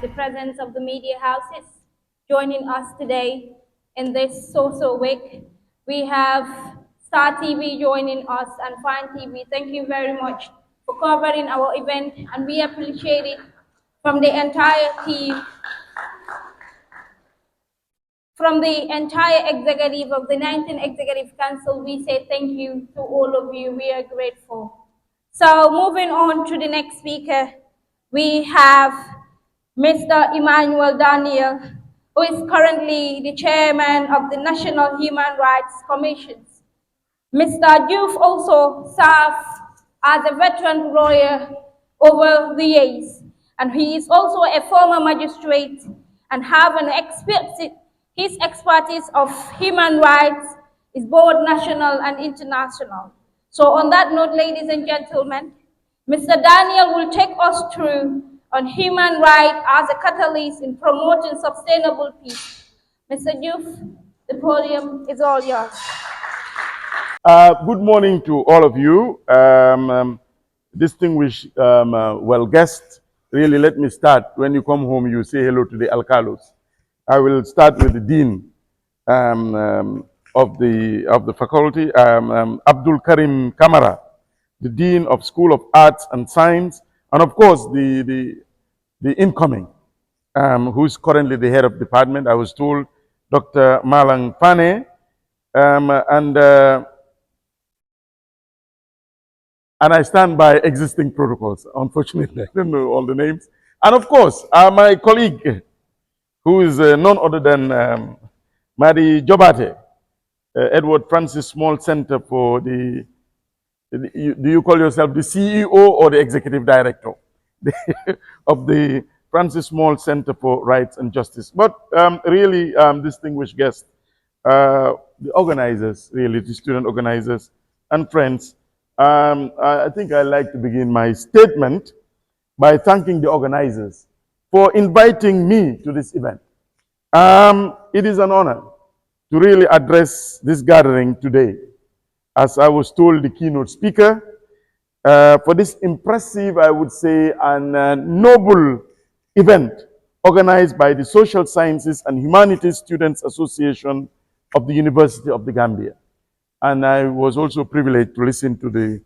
the presence of the media houses joining us today in this social week. We have Star TV joining us and Fine TV. Thank you very much for covering our event, and we appreciate it from the entire team, from the entire executive of the 19th Executive Council. We say thank you to all of you. We are grateful. So moving on to the next speaker, we have Mr. Emmanuel Daniel, who is currently the chairman of the National Human Rights Commission. Mr. Joof also served as a veteran lawyer over the years, and he is also a former magistrate and have his expertise of human rights is both national and international. So on that note, ladies and gentlemen, Mr. Daniel will take us through on human rights as a catalyst in promoting sustainable peace. Mr. Joof, the podium is all yours. Good morning to all of you, distinguished well guests. Really, let me start. When you come home, you say hello to the alcalos. I will start with the dean of the faculty, Abdul Karim Kamara, the dean of School of Arts and Science, and of course the incoming, who is currently the head of department. I was told, Dr. Malang Fane, and I stand by existing protocols. Unfortunately, I don't know all the names. And of course, my colleague, who is none other than Madi Jobate, Edward Francis Small Center for do you call yourself the CEO or the executive director of the Francis Small Center for Rights and Justice? But really, distinguished guests, the organizers, really, the student organizers and friends, I think I'd like to begin my statement by thanking the organizers for inviting me to this event. It is an honor to really address this gathering today, as I was told the keynote speaker, for this impressive, I would say, and noble event organized by the Social Sciences and Humanities Students Association of the University of the Gambia. And I was also privileged to listen to the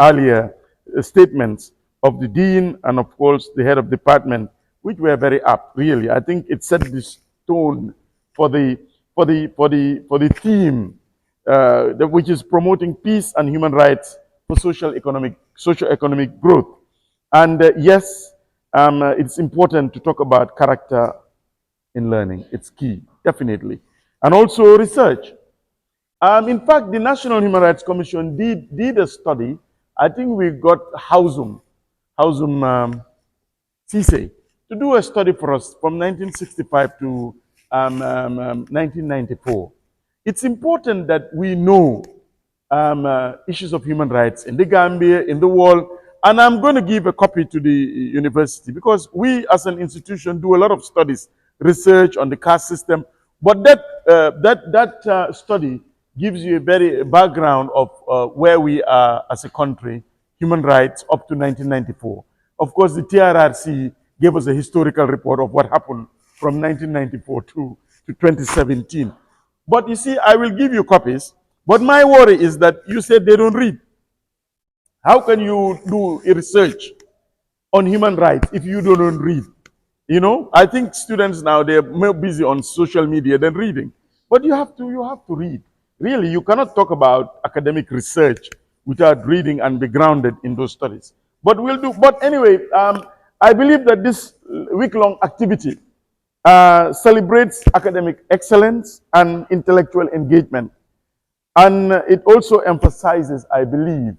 earlier statements of the dean and, of course, the head of department, which were very apt. Really, I think it set this tone for the theme, which is promoting peace and human rights for socio-economic growth. And yes, it's important to talk about character in learning. It's key, definitely, and also research. In fact, the National Human Rights Commission did a study. I think we got Hausum Cisse, to do a study for us from 1965 to 1994. It's important that we know issues of human rights in the Gambia, in the world, and I'm going to give a copy to the university because we as an institution do a lot of studies, research on the caste system, but that study gives you a very background of where we are as a country, human rights up to 1994. Of course, the TRRC gave us a historical report of what happened from 1994 to 2017. But you see, I will give you copies, but my worry is that you said they don't read. How can you do a research on human rights if you don't read? You know, I think students now, they're more busy on social media than reading. But you have to read. Really, you cannot talk about academic research without reading and be grounded in those studies. But we'll do. But anyway, I believe that this week-long activity celebrates academic excellence and intellectual engagement. And it also emphasizes, I believe,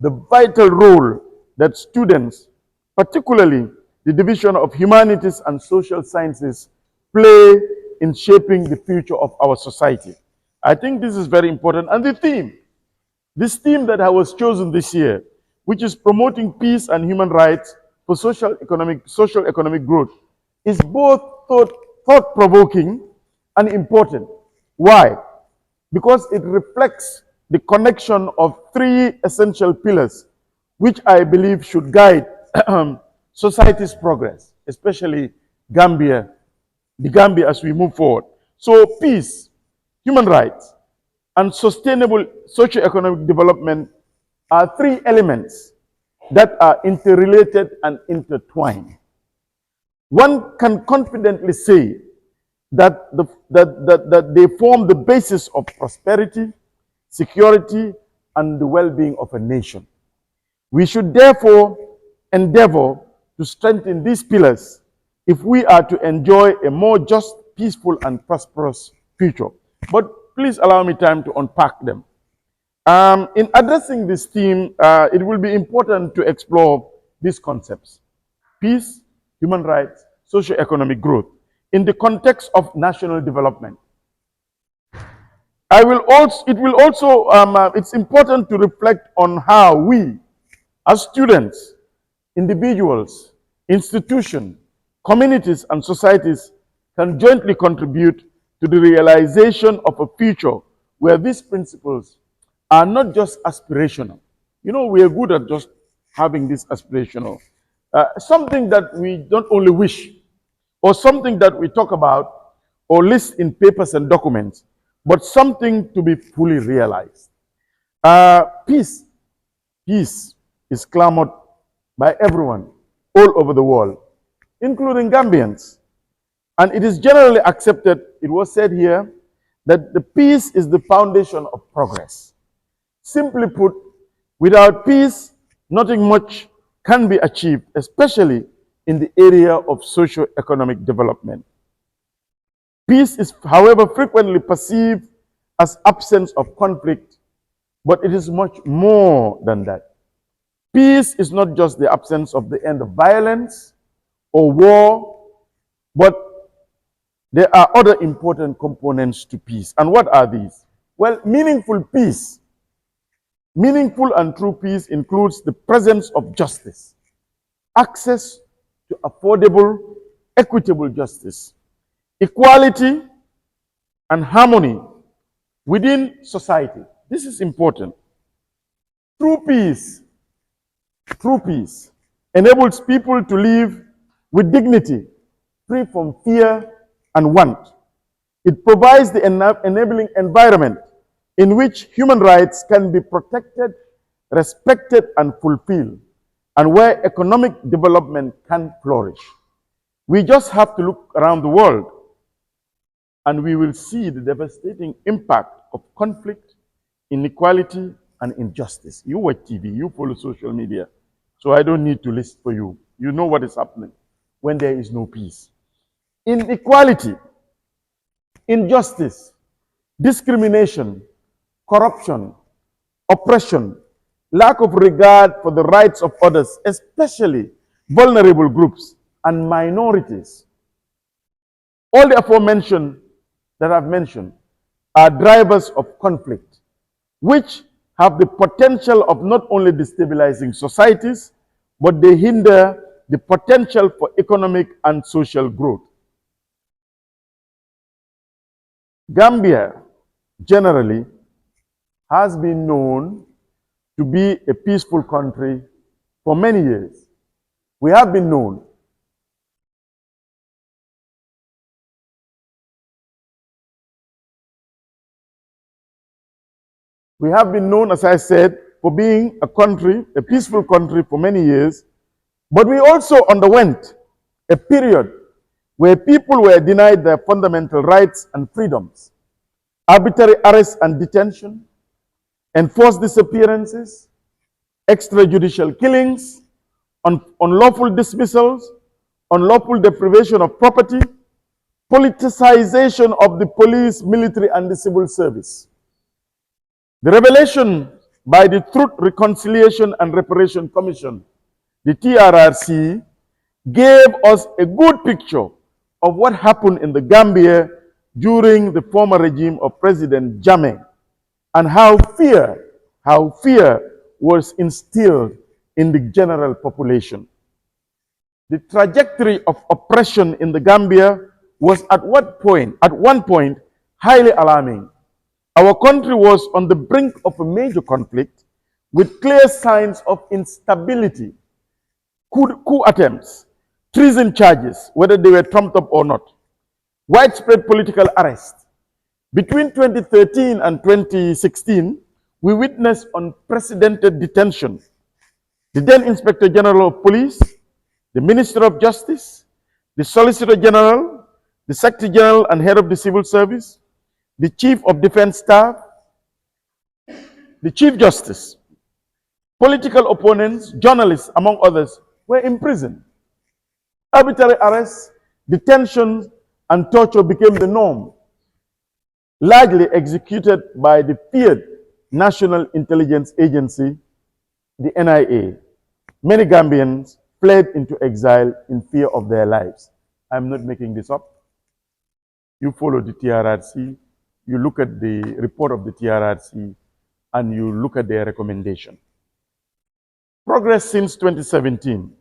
the vital role that students, particularly the Division of Humanities and Social Sciences, play in shaping the future of our society. I think this is very important. And this theme that I was chosen this year, which is promoting peace and human rights for social economic growth, is both thought-provoking and important. Why? Because it reflects the connection of three essential pillars, which I believe should guide society's progress, especially Gambia, the Gambia as we move forward. So peace, human rights, and sustainable socio-economic development are three elements that are interrelated and intertwined. One can confidently say that they form the basis of prosperity, security, and the well-being of a nation. We should therefore endeavor to strengthen these pillars if we are to enjoy a more just, peaceful, and prosperous future. But please allow me time to unpack them. In addressing this theme, it will be important to explore these concepts: peace, human rights, socio-economic growth, in the context of national development. It's important to reflect on how we, as students, individuals, institutions, communities, and societies, can jointly contribute to the realization of a future where these principles are not just aspirational. You know, we are good at just having this aspirational. Something that we don't only wish, or something that we talk about or list in papers and documents, but something to be fully realized. Peace is clamored by everyone all over the world, including Gambians. And it is generally accepted, it was said here, that the peace is the foundation of progress. Simply put, without peace, nothing much can be achieved, especially in the area of socio-economic development. Peace is, however, frequently perceived as absence of conflict, but it is much more than that. Peace is not just the absence of the end of violence or war, but there are other important components to peace. And what are these? Well, meaningful peace. Meaningful and true peace includes the presence of justice, access to affordable, equitable justice, equality, and harmony within society. This is important. True peace enables people to live with dignity, free from fear and want. It provides the enabling environment in which human rights can be protected, respected, and fulfilled, and where economic development can flourish. We just have to look around the world and we will see the devastating impact of conflict, inequality, and injustice. You watch TV, you follow social media, so I don't need to list for you. You know what is happening when there is no peace. Inequality, injustice, discrimination, corruption, oppression, lack of regard for the rights of others, especially vulnerable groups and minorities. All the aforementioned that I've mentioned are drivers of conflict, which have the potential of not only destabilizing societies, but they hinder the potential for economic and social growth. Gambia generally has been known to be a peaceful country for many years. We have been known. We have been known, as I said, for being a country, a peaceful country for many years, but we also underwent a period where people were denied their fundamental rights and freedoms. Arbitrary arrest and detention, enforced disappearances, extrajudicial killings, unlawful dismissals, unlawful deprivation of property, politicization of the police, military, and the civil service. The revelation by the Truth, Reconciliation, and Reparation Commission, the TRRC, gave us a good picture of what happened in the Gambia during the former regime of President Jammeh, and how fear was instilled in the general population. The trajectory of oppression in the Gambia was at one point highly alarming. Our country was on the brink of a major conflict with clear signs of instability, coup attempts, treason charges, whether they were trumped up or not, widespread political arrest. Between 2013 and 2016, we witnessed unprecedented detention. The then Inspector General of Police, the Minister of Justice, the Solicitor General, the Secretary General and Head of the Civil Service, the Chief of Defense Staff, the Chief Justice, political opponents, journalists, among others, were imprisoned. Arbitrary arrests, detention, and torture became the norm, largely executed by the feared National Intelligence Agency, the NIA. Many Gambians fled into exile in fear of their lives. I'm not making this up. You follow the TRRC, you look at the report of the TRRC, and you look at their recommendation. Progress since 2017.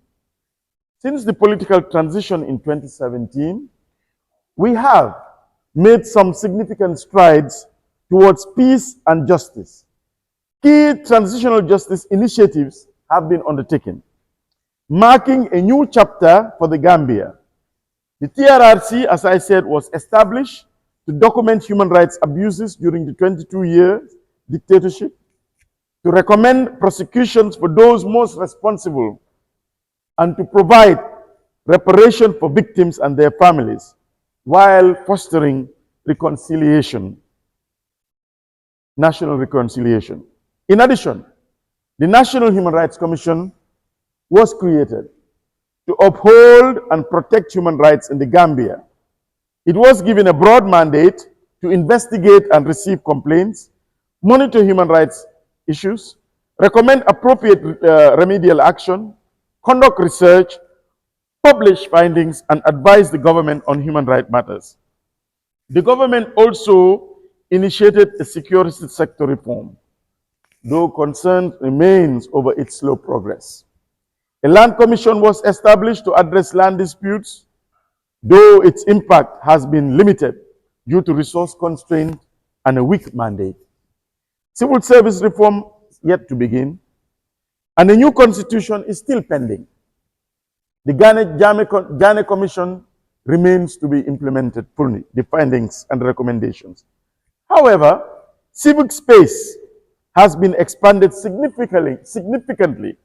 Since the political transition in 2017, we have made some significant strides towards peace and justice. Key transitional justice initiatives have been undertaken, marking a new chapter for the Gambia. The TRRC, as I said, was established to document human rights abuses during the 22-year dictatorship, to recommend prosecutions for those most responsible, and to provide reparation for victims and their families, while fostering reconciliation, national reconciliation. In addition, the National Human Rights Commission was created to uphold and protect human rights in the Gambia. It was given a broad mandate to investigate and receive complaints, monitor human rights issues, recommend appropriate remedial action, conduct research, publish findings, and advise the government on human rights matters. The government also initiated a security sector reform, though concern remains over its slow progress. A land commission was established to address land disputes, though its impact has been limited due to resource constraint and a weak mandate. Civil service reform is yet to begin, and a new constitution is still pending. The Ghana Commission remains to be implemented fully, the findings and recommendations. However, civic space has been expanded significantly,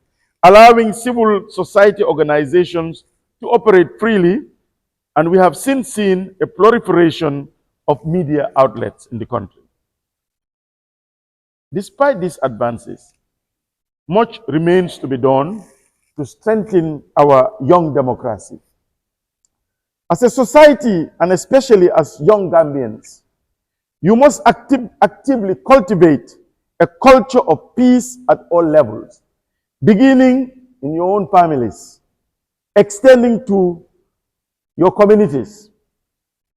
allowing civil society organizations to operate freely, and we have since seen a proliferation of media outlets in the country. Despite these advances, much remains to be done to strengthen our young democracy. As a society, and especially as young Gambians, you must actively cultivate a culture of peace at all levels, beginning in your own families, extending to your communities,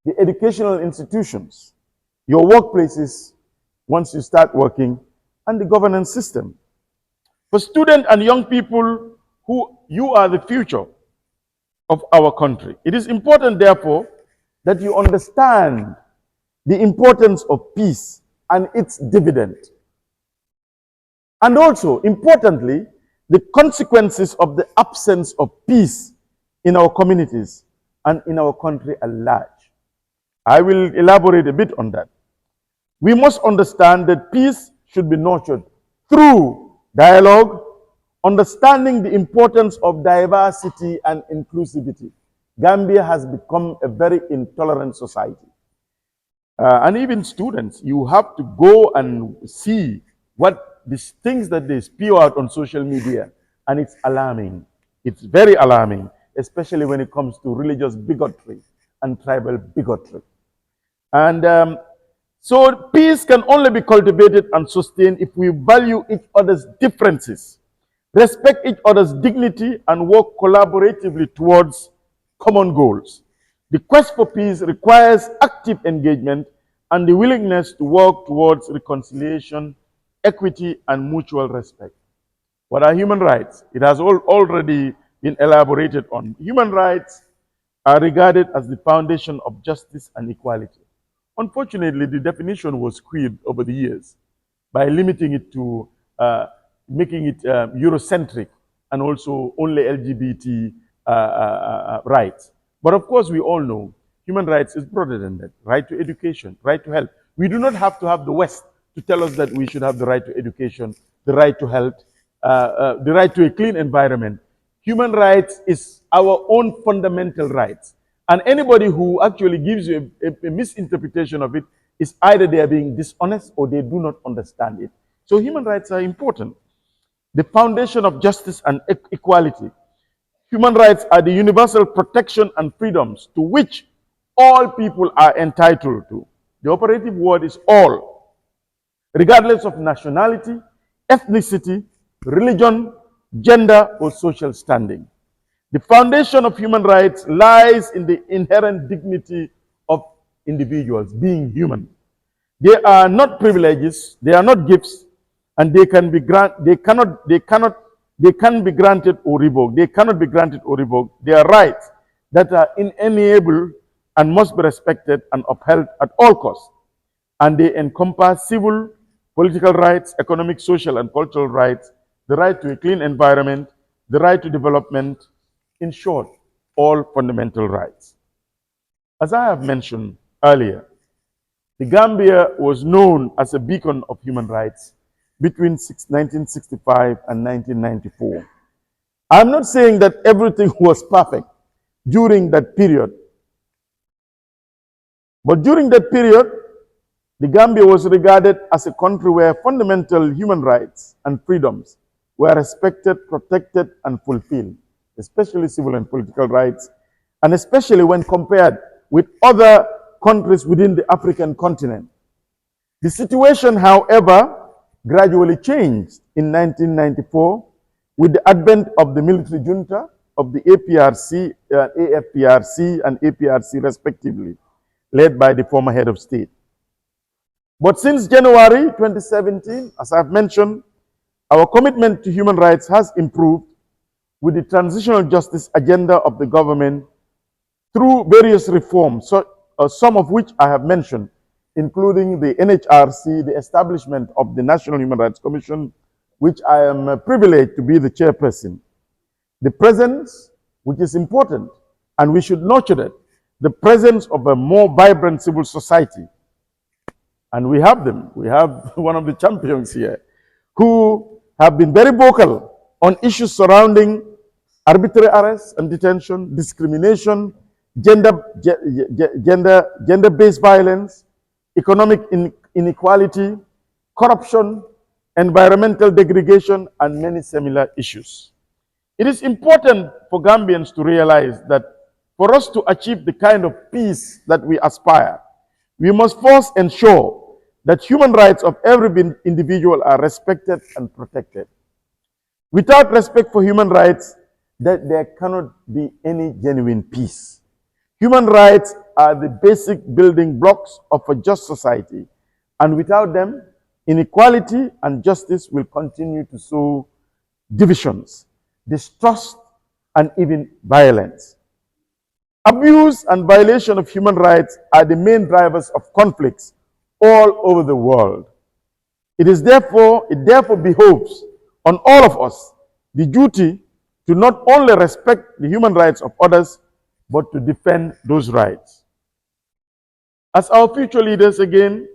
the educational institutions, your workplaces once you start working, and the governance system. For students and young people, you are the future of our country. It is important, therefore, that you understand the importance of peace and its dividend. And also, importantly, the consequences of the absence of peace in our communities and in our country at large. I will elaborate a bit on that. We must understand that peace should be nurtured through dialogue, understanding the importance of diversity and inclusivity. Gambia has become a very intolerant society. And even students, you have to go and see what these things that they spew out on social media, and it's alarming. It's very alarming, especially when it comes to religious bigotry and tribal bigotry. And so peace can only be cultivated and sustained if we value each other's differences, respect each other's dignity, and work collaboratively towards common goals. The quest for peace requires active engagement and the willingness to work towards reconciliation, equity, and mutual respect. What are human rights? It has already been elaborated on. Human rights are regarded as the foundation of justice and equality. Unfortunately, the definition was skewed over the years by limiting it to making it Eurocentric and also only LGBT rights. But of course, we all know human rights is broader than that. Right to education, right to health. We do not have to have the West to tell us that we should have the right to education, the right to health, the right to a clean environment. Human rights is our own fundamental rights. And anybody who actually gives you a misinterpretation of it is either they are being dishonest or they do not understand it. So human rights are important. The foundation of justice and equality. Human rights are the universal protection and freedoms to which all people are entitled to. The operative word is all, regardless of nationality, ethnicity, religion, gender, or social standing. The foundation of human rights lies in the inherent dignity of individuals, being human. They are not privileges, they are not gifts, and they can be be granted or revoked. They cannot be granted or revoked. They are rights that are inalienable and must be respected and upheld at all costs. And they encompass civil, political rights, economic, social, and cultural rights, the right to a clean environment, the right to development, in short, all fundamental rights. As I have mentioned earlier, the Gambia was known as a beacon of human rights between 1965 and 1994. I'm not saying that everything was perfect during that period, but during that period, the Gambia was regarded as a country where fundamental human rights and freedoms were respected, protected, and fulfilled, especially civil and political rights, and especially when compared with other countries within the African continent. The situation, however, gradually changed in 1994 with the advent of the military junta of the APRC, AFPRC, and APRC respectively, led by the former head of state. But since January 2017, as I've mentioned, our commitment to human rights has improved with the transitional justice agenda of the government through various reforms, some of which I have mentioned, including the NHRC, the establishment of the National Human Rights Commission, which I am privileged to be the chairperson. The presence, which is important, and we should nurture it, the presence of a more vibrant civil society. And we have them. We have one of the champions here who have been very vocal on issues surrounding arbitrary arrest and detention, discrimination, gender-based violence, economic inequality, corruption, environmental degradation, and many similar issues. It is important for Gambians to realize that for us to achieve the kind of peace that we aspire, we must first ensure that human rights of every individual are respected and protected. Without respect for human rights, that there cannot be any genuine peace. Human rights are the basic building blocks of a just society, and without them, inequality and justice will continue to sow divisions, distrust, and even violence. Abuse and violation of human rights are the main drivers of conflicts all over the world. It therefore behoves on all of us the duty to not only respect the human rights of others, but to defend those rights. As our future leaders, again,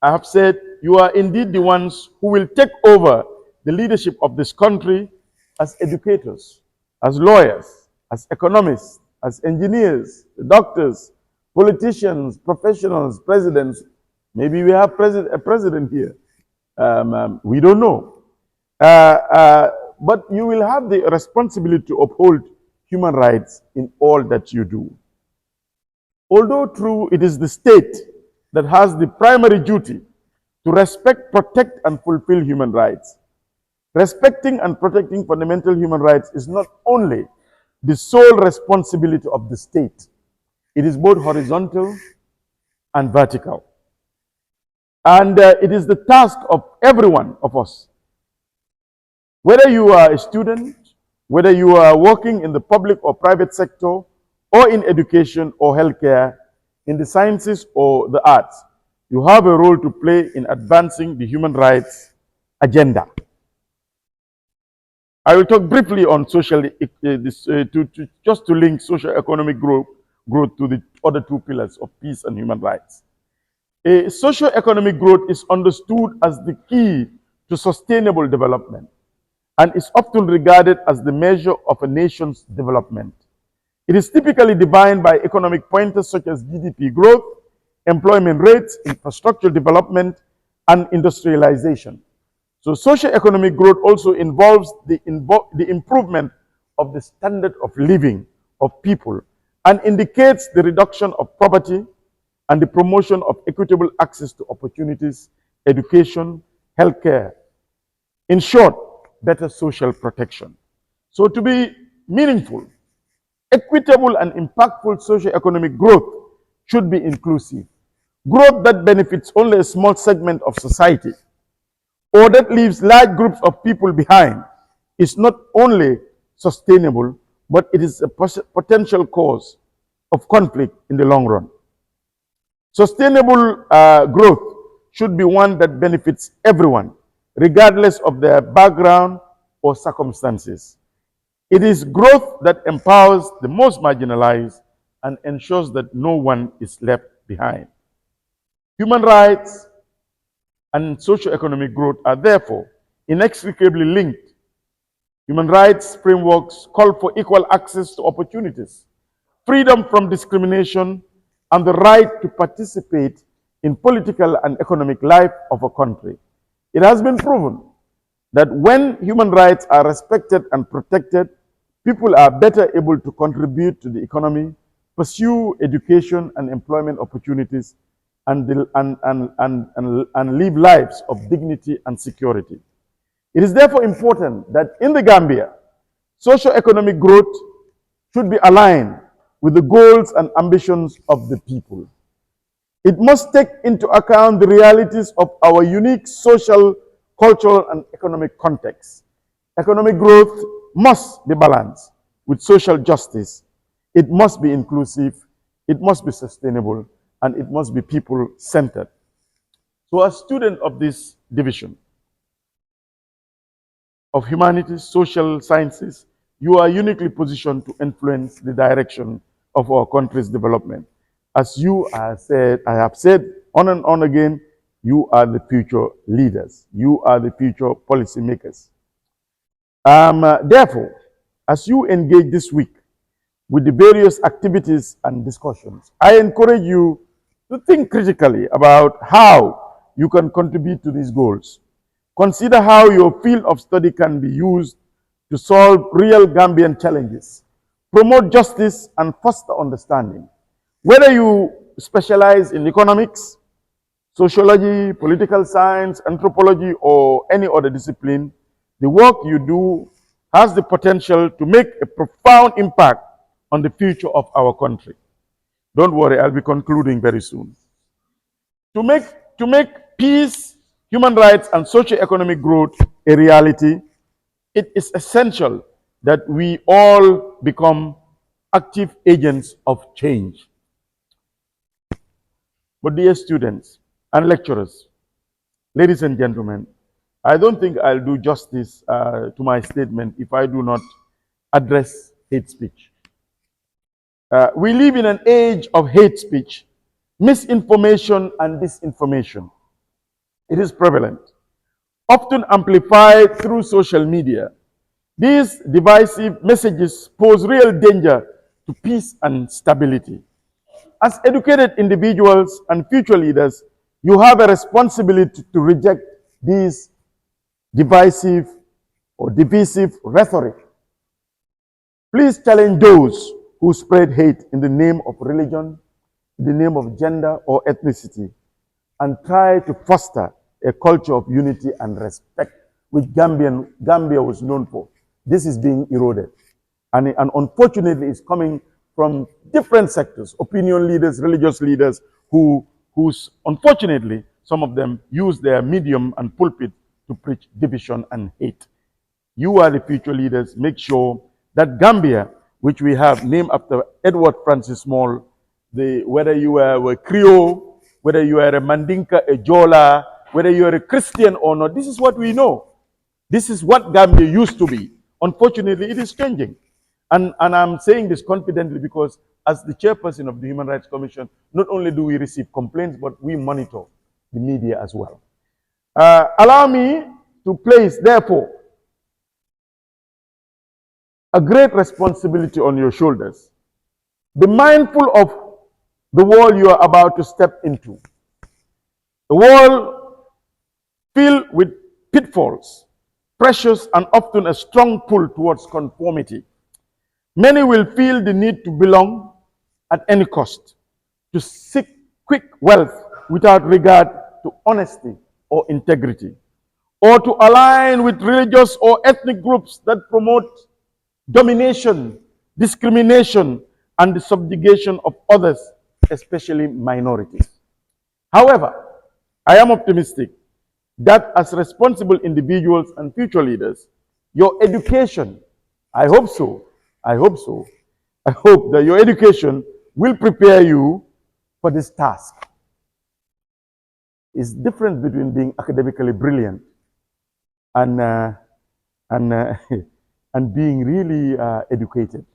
I have said, you are indeed the ones who will take over the leadership of this country as educators, as lawyers, as economists, as engineers, doctors, politicians, professionals, presidents. Maybe we have a president here. We don't know. But you will have the responsibility to uphold human rights in all that you do. Although true, it is the state that has the primary duty to respect, protect, and fulfill human rights. Respecting and protecting fundamental human rights is not only the sole responsibility of the state, it is both horizontal and vertical. And it is the task of every one of us. Whether you are a student, whether you are working in the public or private sector, or in education or healthcare, in the sciences or the arts, you have a role to play in advancing the human rights agenda. I will talk briefly on just to link social economic growth to the other two pillars of peace and human rights. Socio-economic growth is understood as the key to sustainable development and is often regarded as the measure of a nation's development. It is typically defined by economic pointers such as GDP growth, employment rates, infrastructure development, and industrialization. So socio-economic growth also involves the improvement of the standard of living of people and indicates the reduction of poverty and the promotion of equitable access to opportunities, education, healthcare. In short, better social protection. So to be meaningful, equitable and impactful socio-economic growth should be inclusive. Growth that benefits only a small segment of society or that leaves large groups of people behind is not only sustainable, but it is a potential cause of conflict in the long run. Sustainable growth should be one that benefits everyone, regardless of their background or circumstances. It is growth that empowers the most marginalized and ensures that no one is left behind. Human rights and socio-economic growth are therefore inextricably linked. Human rights frameworks call for equal access to opportunities, freedom from discrimination, and the right to participate in political and economic life of a country. It has been proven that when human rights are respected and protected, people are better able to contribute to the economy, pursue education and employment opportunities, and live lives of dignity and security. It is therefore important that in the Gambia, socio-economic growth should be aligned with the goals and ambitions of the people. It must take into account the realities of our unique social, cultural, and economic context. Economic growth must be balanced with social justice. It must be inclusive, it must be sustainable, and it must be people-centered. So as student of this division of humanities, social sciences, you are uniquely positioned to influence the direction of our country's development. As I have said on and on again, you are the future leaders. You are the future policymakers. Therefore, as you engage this week with the various activities and discussions, I encourage you to think critically about how you can contribute to these goals. Consider how your field of study can be used to solve real Gambian challenges, promote justice, and foster understanding. Whether you specialize in economics, sociology, political science, anthropology, or any other discipline, the work you do has the potential to make a profound impact on the future of our country. Don't worry, I'll be concluding very soon. To make peace, human rights, and socio-economic growth a reality, it is essential that we all become active agents of change. But dear students and lecturers, ladies and gentlemen, I don't think I'll do justice to my statement if I do not address hate speech. We live in an age of hate speech, misinformation, and disinformation. It is prevalent, often amplified through social media. These divisive messages pose real danger to peace and stability. As educated individuals and future leaders, you have a responsibility to reject these divisive or divisive rhetoric. Please challenge those who spread hate in the name of religion, in the name of gender or ethnicity, and try to foster a culture of unity and respect, which Gambia was known for. This is being eroded. And unfortunately, it's coming from different sectors, opinion leaders, religious leaders, who's unfortunately, some of them use their medium and pulpit to preach division and hate. You are the future leaders. Make sure that Gambia, which we have named after Edward Francis Small, whether you are a Creole, whether you are a Mandinka, a Jola, whether you are a Christian or not, this is what we know. This is what Gambia used to be. Unfortunately, it is changing. And I'm saying this confidently because as the chairperson of the Human Rights Commission, not only do we receive complaints, but we monitor the media as well. Allow me to place, therefore, a great responsibility on your shoulders. Be mindful of the world you are about to step into. The world filled with pitfalls, pressures, and often a strong pull towards conformity. Many will feel the need to belong at any cost, to seek quick wealth without regard to honesty or integrity, or to align with religious or ethnic groups that promote domination, discrimination, and the subjugation of others, especially minorities. However, I am optimistic that as responsible individuals and future leaders, your education, I hope so, I hope that your education will prepare you for this task. It's different between being academically brilliant and and being really educated,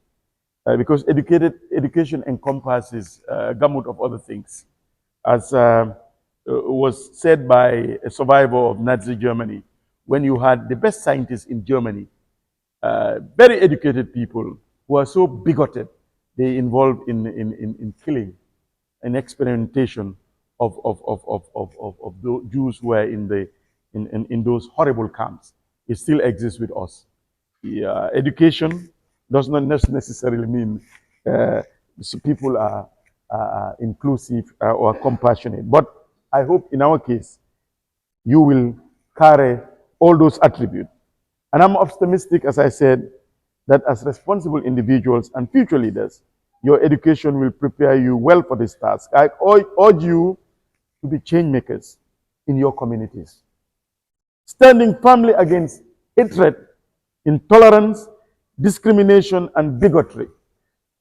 because education encompasses a gamut of other things. As was said by a survivor of Nazi Germany, when you had the best scientists in Germany, very educated people who are so bigoted, they involved in killing and experimentation of the Jews who were in those horrible camps. It still exists with us. Education does not necessarily mean people are inclusive or compassionate. But I hope in our case, you will carry all those attributes. And I'm optimistic, as I said, that as responsible individuals and future leaders, your education will prepare you well for this task. I urge you to be change makers in your communities, standing firmly against hatred, intolerance, discrimination, and bigotry,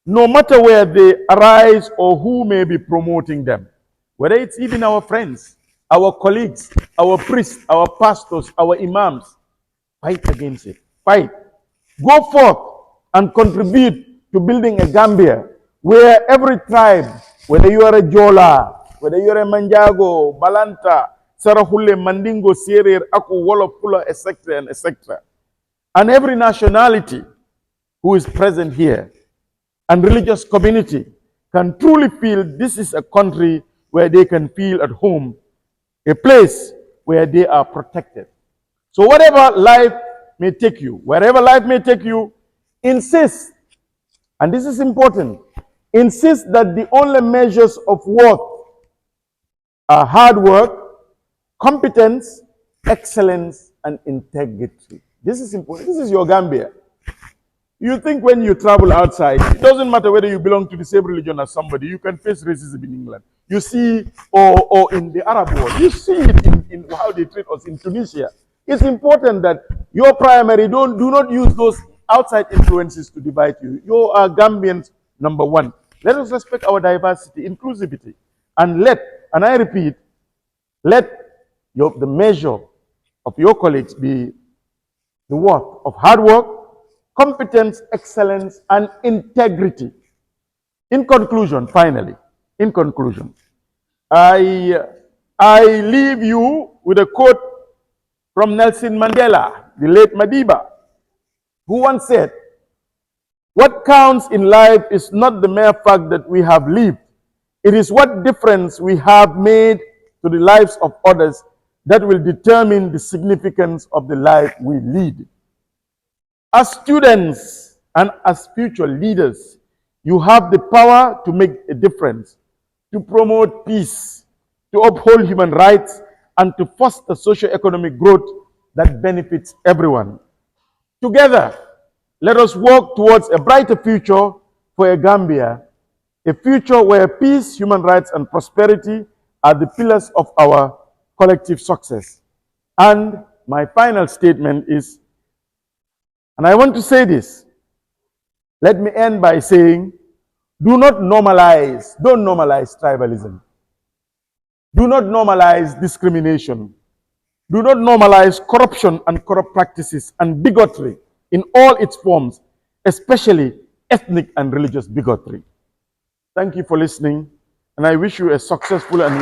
no matter where they arise or who may be promoting them, whether it's even our friends, our colleagues, our priests, our pastors, our imams. Fight against it. Fight. Go forth and contribute to building a Gambia where every tribe, whether you are a Jola, whether you are a Manjago, Balanta, Sarahule, Mandingo, Serer, Aku, Wolof, Pula, etc., and etc., and every nationality who is present here and religious community can truly feel this is a country where they can feel at home, a place where they are protected. So whatever life may take you, wherever life may take you, insist, and this is important, insist that the only measures of worth are hard work, competence, excellence, and integrity. This is important. This is your Gambia. You think when you travel outside, it doesn't matter whether you belong to the same religion as somebody, you can face racism in England. You see, or in the Arab world, you see it in how they treat us in Tunisia. It's important that your primary, do not use those outside influences to divide you. You are Gambians, number one. Let us respect our diversity, inclusivity, and I repeat, let the measure of your colleagues be the worth of hard work, competence, excellence, and integrity. In conclusion, finally, I leave you with a quote from Nelson Mandela, the late Madiba, who once said, "What counts in life is not the mere fact that we have lived. It is what difference we have made to the lives of others that will determine the significance of the life we lead." As students and as future leaders, you have the power to make a difference, to promote peace, to uphold human rights, and to foster socio-economic growth that benefits everyone. Together, let us work towards a brighter future for a Gambia, a future where peace, human rights, and prosperity are the pillars of our collective success. And my final statement is, and I want to say this, let me end by saying, don't normalize tribalism. Do not normalize discrimination. Do not normalize corruption and corrupt practices and bigotry in all its forms, especially ethnic and religious bigotry. Thank you for listening, and I wish you a successful and